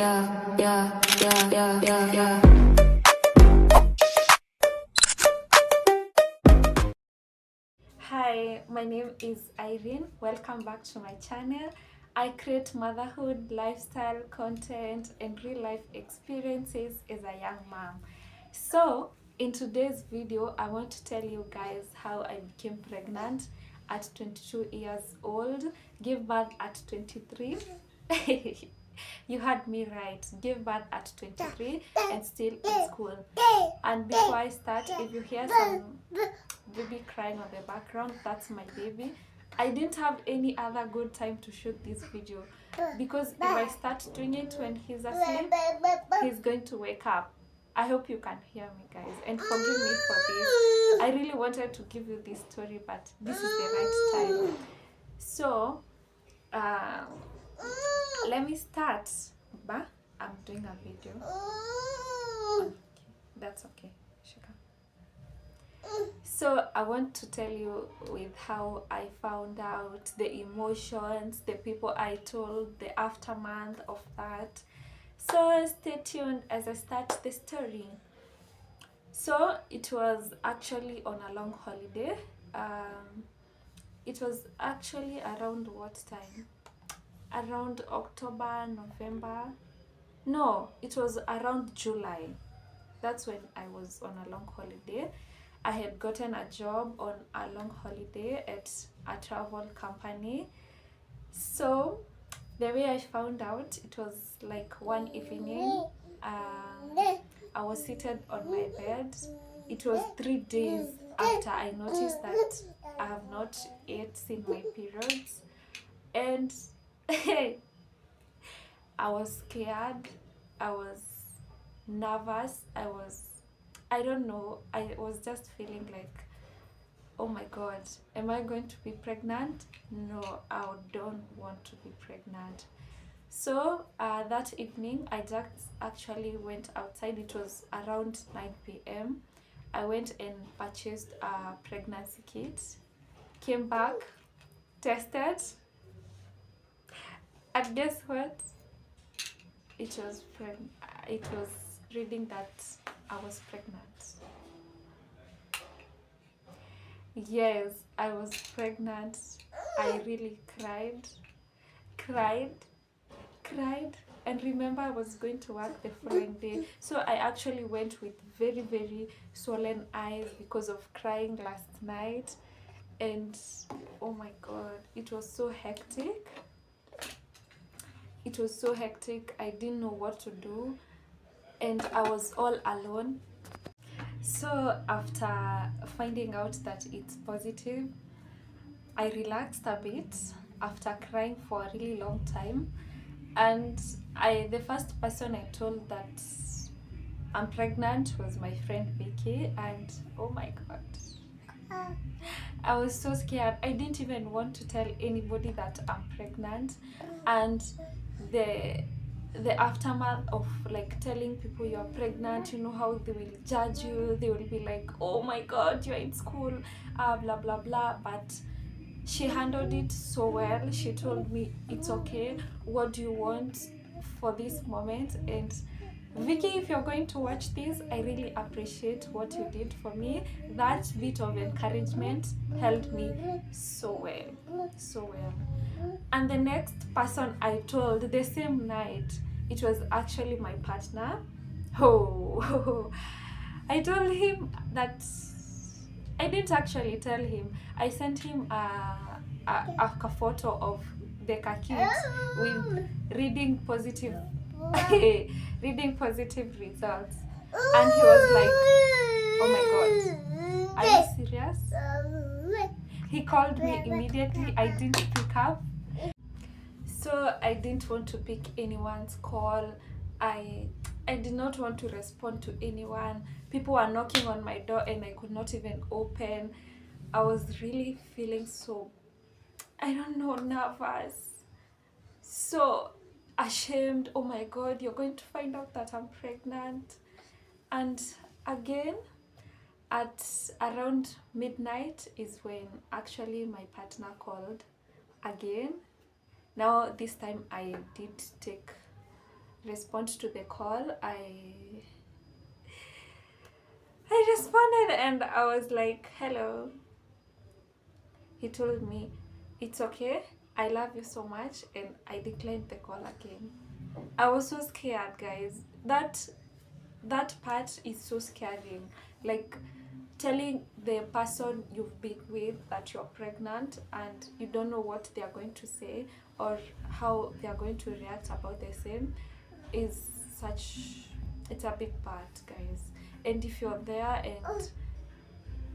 yeah. Hi, my name is Irene. Welcome back to my channel. I create motherhood, lifestyle content, and real life experiences as a young mom. So, in today's video, I want to tell you guys how I became pregnant at 22 years old, gave birth at 23. You heard me right. Gave birth at 23 and still in school. And before I start, if you hear some baby crying on the background, that's my baby. I didn't have any other good time to shoot this video because if I start doing it when he's asleep, he's going to wake up. I hope you can hear me, guys, and forgive me for this. I really wanted to give you this story, but this is the right time. So uh, let me start. But I'm doing a video. Okay, that's okay. Shika. So I want to tell you with how I found out, the emotions, the people I told, the aftermath of that. So stay tuned as I start the story. So it was actually on a long holiday. It was actually around what time? Around October, November. No, it was around July. That's when I was on a long holiday. I had gotten a job on a long holiday at a travel company. So the way I found out, it was like one evening. I was seated on my bed. It was 3 days after I noticed that I have not yet seen my periods, and I was scared. I was nervous. I don't know. I was just feeling like, oh my god, am I going to be pregnant? No, I don't want to be pregnant. So that evening, I just actually went outside. It was around 9 p.m. I went and purchased a pregnancy kit, came back, tested, and guess what? It was reading that I was pregnant. Yes, I was pregnant. I really cried, cried. And remember, I was going to work the following day. So I actually went with very, very swollen eyes because of crying last night. And oh my god, it was so hectic. It was so hectic. I didn't know what to do. And I was all alone. So after finding out that it's positive, I relaxed a bit after crying for a really long time. And the first person I told that I'm pregnant was my friend Vicky, and oh my god, I was so scared. I didn't even want to tell anybody that I'm pregnant, and the the aftermath of like telling people you're pregnant, you know how they will judge you. They will be like, oh my god, you're in school, blah blah blah. But she handled it so well. She told me it's okay. What do you want for this moment? And Vicky, if you're going to watch this, I really appreciate what you did for me. That bit of encouragement helped me so well, so well. And the next person I told the same night, it was actually my partner. Oh, I told him that I didn't actually tell him. I sent him a photo of the kit with reading positive reading positive results, and he was like, oh my god, are you serious? He called me immediately. I didn't pick up, so I didn't want to pick anyone's call. I did not want to respond to anyone. People were knocking on my door and I could not even open. I was really feeling so, I don't know, nervous, so ashamed. Oh my god, you're going to find out that I'm pregnant. And again, at around midnight is when actually my partner called again. Now this time I did take respond to the call, I responded and I was like, hello. He told me, it's okay, I love you so much, and I declined the call again. I was so scared, guys. That part is so scary. Like telling the person you've been with that you're pregnant and you don't know what they are going to say or how they are going to react about the same is such, it's a big part, guys. And if you're there and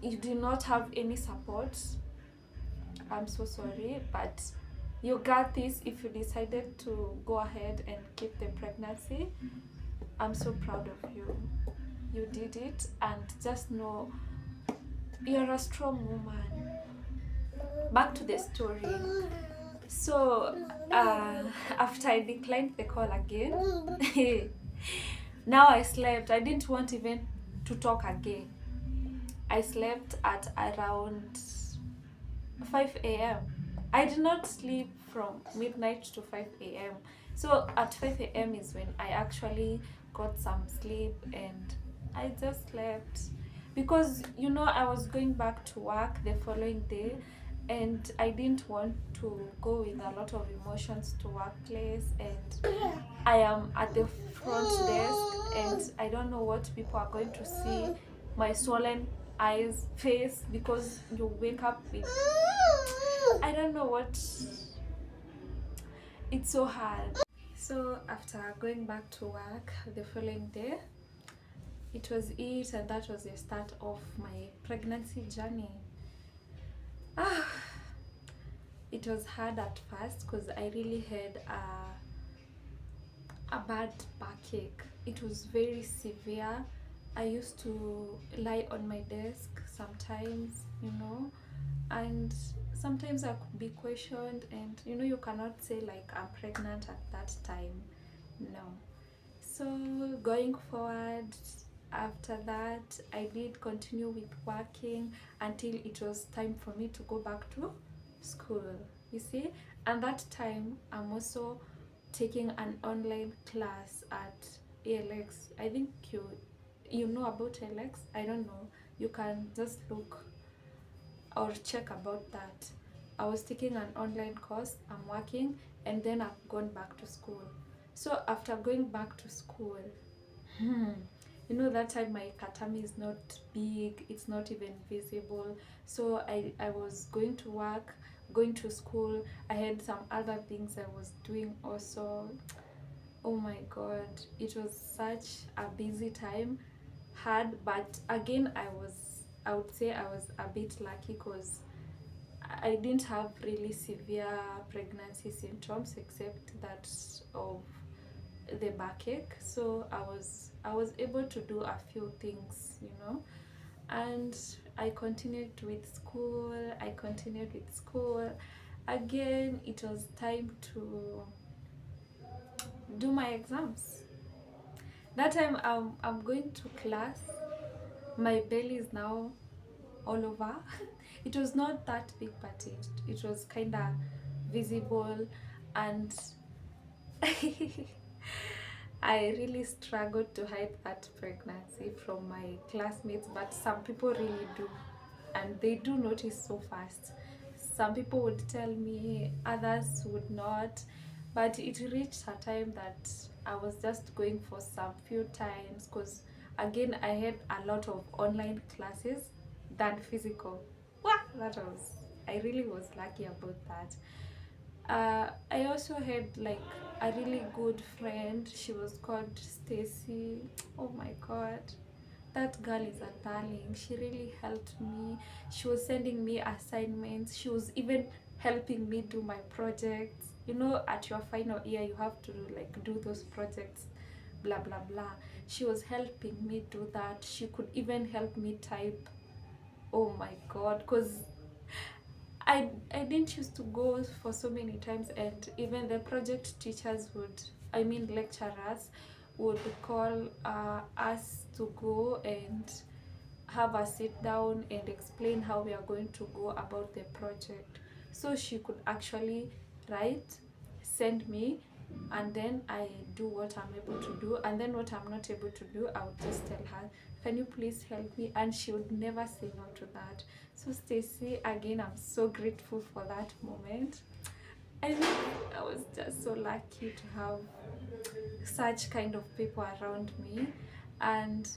you do not have any support, I'm so sorry, but you got this. If you decided to go ahead and keep the pregnancy, I'm so proud of you. You did it, and just know you're a strong woman. Back to the story. So, after I declined the call again, now I slept. I didn't want even to talk again. I slept at around 5 a.m. I did not sleep from midnight to 5 a.m. So at 5 a.m. is when I actually got some sleep and I just slept. Because I was going back to work the following day and I didn't want to go with a lot of emotions to workplace, and I am at the front desk and I don't know what people are going to see. My swollen eyes, face, because you wake up with, I don't know what, it's so hard. So after going back to work the following day, it was it, and that was the start of my pregnancy journey. It was hard at first because I really had a bad backache. It was very severe. I used to lie on my desk sometimes, and sometimes I could be questioned, and you cannot say like I'm pregnant at that time. No. So going forward, after that, I did continue with working until it was time for me to go back to school. You see, and that time I'm also taking an online class at ALX. I think you know about ALX. I don't know. You can just look or check about that. I was taking an online course, I'm working, and then I've gone back to school. So after going back to school, that time my katami is not big, it's not even visible. So I was going to work, going to school. I had some other things I was doing also. Oh my god, it was such a busy time. Hard, but again, I would say I was a bit lucky because I didn't have really severe pregnancy symptoms except that of the backache. So I was able to do a few things, and I continued with school. Again, it was time to do my exams. That time I'm going to class. My belly is now all over. It was not that big, but it was kind of visible, and I really struggled to hide that pregnancy from my classmates, but some people really do, and they do notice so fast. Some people would tell me, others would not, but it reached a time that I was just going for some few times because, again, I had a lot of online classes than physical. I really was lucky about that. I also had like a really good friend. She was called Stacy. Oh my god. That girl is a darling. She really helped me. She was sending me assignments. She was even helping me do my projects. At your final year, you have to like do those projects, blah blah blah. She was helping me do that. She could even help me type. Oh my god, because I didn't used to go for so many times, and even the project teachers lecturers would call us to go and have a sit down and explain how we are going to go about the project. So she could actually write, send me, and then I do what I'm able to do, and then what I'm not able to do, I would just tell her, can you please help me? And she would never say no to that. So Stacy, again, I'm so grateful for that moment. I mean, I was just so lucky to have such kind of people around me. And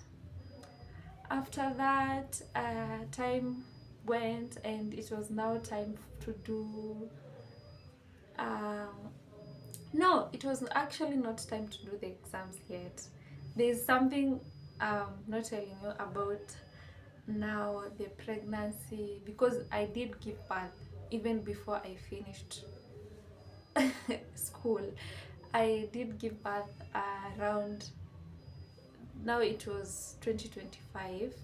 after that, time went, and it was now time to do um, no, it was actually not time to do the exams yet. There's something not telling you about now, the pregnancy, because I did give birth even before I finished school. I did give birth around, now it was 2025.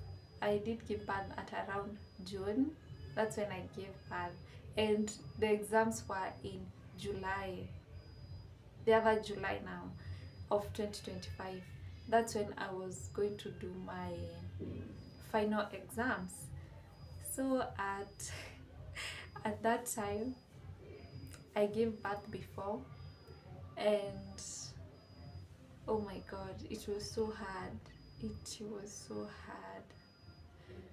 I did give birth at around June. That's when I gave birth. And the exams were in July, the other July now of 2025. That's when I was going to do my final exams. So at that time, I gave birth before, and oh my god, it was so hard. It was so hard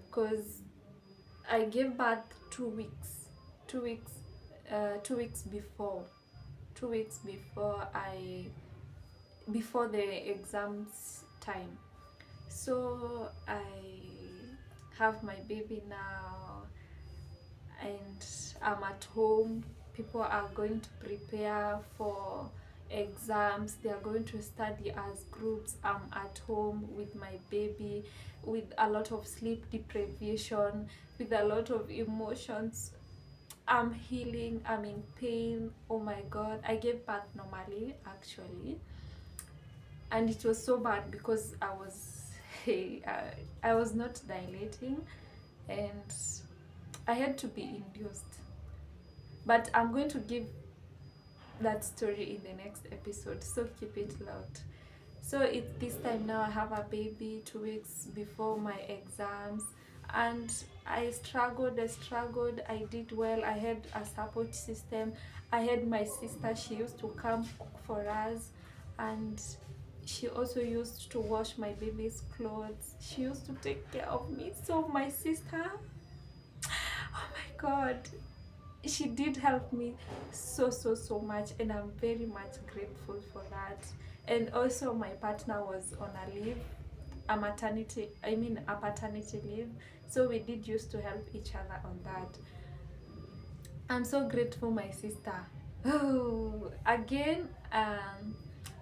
because I gave birth 2 weeks, 2 weeks, 2 weeks before, 2 weeks before the exams time. So I have my baby now, and I'm at home. People are going to prepare for exams. They are going to study as groups. I'm at home with my baby, with a lot of sleep deprivation, with a lot of emotions. I'm healing. I'm in pain. Oh my god. I gave birth normally, actually, and it was so bad because I was not dilating, and I had to be induced. But I'm going to give that story in the next episode, so keep it locked. So it's this time now, I have a baby 2 weeks before my exams, and I struggled. I did well. I had a support system. I had my sister. She used to come cook for us, and she also used to wash my baby's clothes. She used to take care of me. So my sister, oh my god, she did help me so much, and I'm very much grateful for that. And also my partner was on a leave, a paternity leave, so we did used to help each other on that. I'm so grateful, my sister. Oh, again,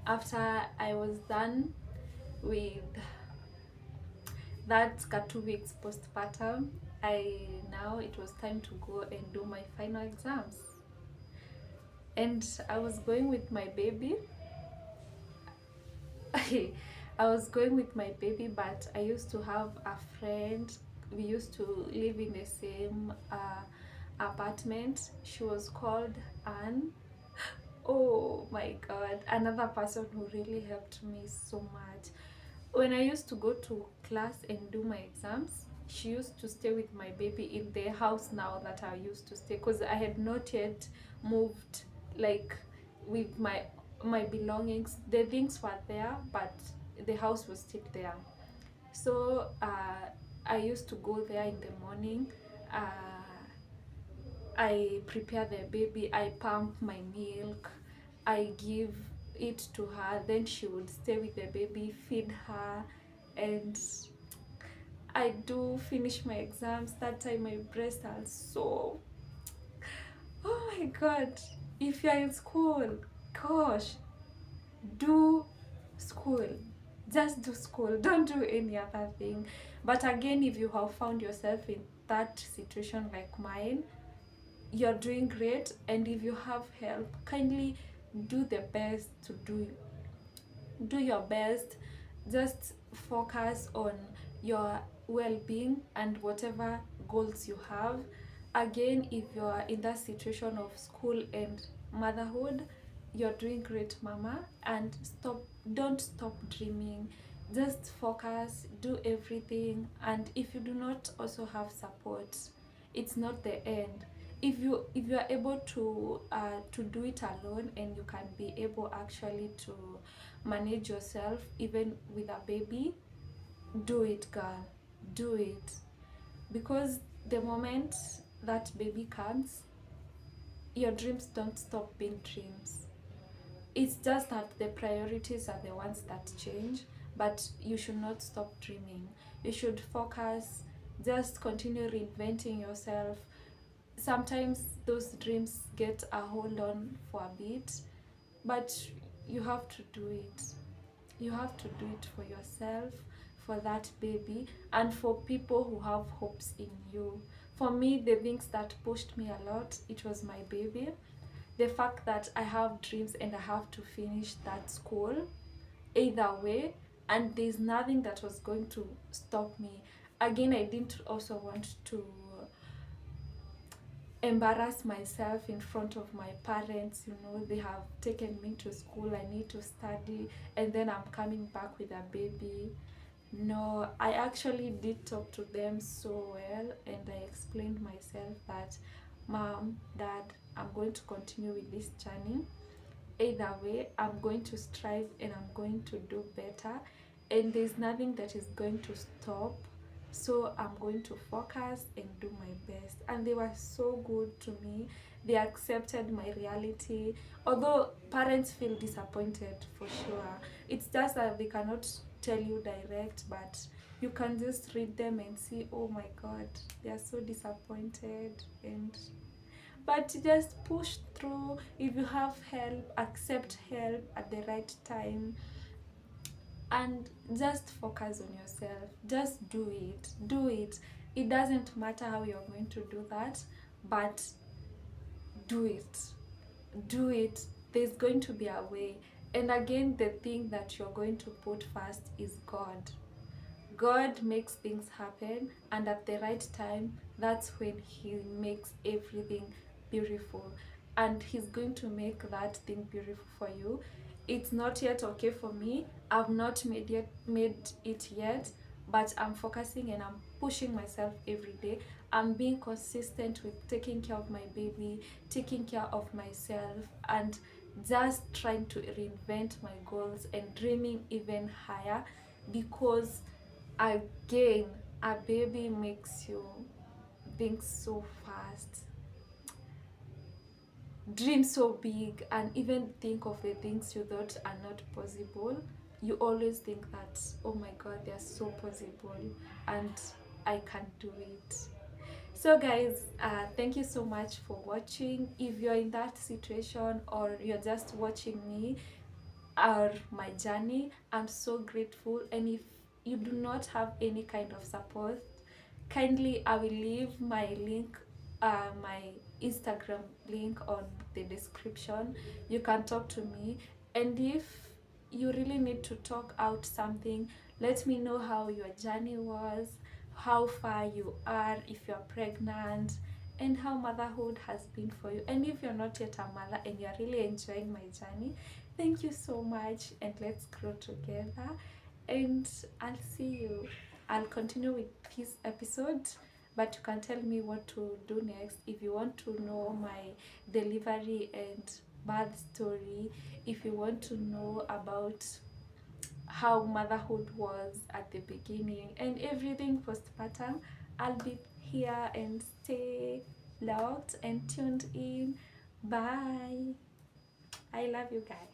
after I was done with that 2 weeks postpartum, now it was time to go and do my final exams. And I was going with my baby. I was going with my baby, but I used to have a friend. We used to live in the same apartment. She was called Anne. Oh my god, another person who really helped me so much. When I used to go to class and do my exams, she used to stay with my baby in the house now that I used to stay, because I had not yet moved, like, with my belongings. The things were there, but the house was still there. So I used to go there in the morning. I prepare the baby, I pump my milk, I give it to her, then she would stay with the baby, feed her, and I do finish my exams. That time my breasts are so, oh my god. If you're in school, gosh, do school. Just do school. Don't do any other thing. But again, if you have found yourself in that situation like mine, you're doing great. And if you have help, kindly do the best to do your best. Just focus on your well-being and whatever goals you have. Again, if you're in that situation of school and motherhood, you're doing great, mama, and don't stop dreaming. Just focus, do everything. And if you do not also have support, it's not the end. if you are able to do it alone, and you can be able actually to manage yourself even with a baby, do it, girl. Do it, because the moment that baby comes, your dreams don't stop being dreams. It's just that the priorities are the ones that change, but you should not stop dreaming. You should focus, just continue reinventing yourself. Sometimes those dreams get a hold on for a bit, but you have to do it. You have to do it for yourself, for that baby, and for people who have hopes in you. For me, the things that pushed me a lot, it was my baby. The fact that I have dreams and I have to finish that school either way, and there's nothing that was going to stop me. Again, I didn't also want to embarrass myself in front of my parents. You know, they have taken me to school, I need to study, and then I'm coming back with a baby. No, I actually did talk to them so well, and I explained myself that, Mom, Dad, I'm going to continue with this journey. Either way, I'm going to strive and I'm going to do better, and there's nothing that is going to stop. So I'm going to focus and do my best. And they were so good to me. They accepted my reality. Although parents feel disappointed for sure, it's just that they cannot tell you direct, but you can just read them and see, oh my god, they are so disappointed. And but just push through. If you have help, accept help at the right time, and just focus on yourself. Just do it. Do it. It doesn't matter how you're going to do that, but do it. Do it. There's going to be a way. And again, the thing that you're going to put first is God. God makes things happen, and at the right time, that's when He makes everything beautiful. And He's going to make that thing beautiful for you. It's not yet okay for me. I've not made it yet, but I'm focusing and I'm pushing myself every day. I'm being consistent with taking care of my baby, taking care of myself, and just trying to reinvent my goals and dreaming even higher, because again, a baby makes you think so fast, dream so big, and even think of the things you thought are not possible. You always think that, oh my god, they're so possible, and I can do it. So guys, thank you so much for watching. If you're in that situation, or you're just watching me or my journey, I'm so grateful. And if you do not have any kind of support, kindly, I will leave my link, my Instagram link on the description. You can talk to me, and if you really need to talk out something, let me know how your journey was, how far you are, if you're pregnant, and how motherhood has been for you. And if you're not yet a mother and you're really enjoying my journey, thank you so much, and let's grow together. And I'll see you. I'll continue with this episode, but you can tell me what to do next. If you want to know my delivery and birth story, if you want to know about how motherhood was at the beginning and everything postpartum, I'll be here, and stay locked and tuned in. Bye. I love you guys.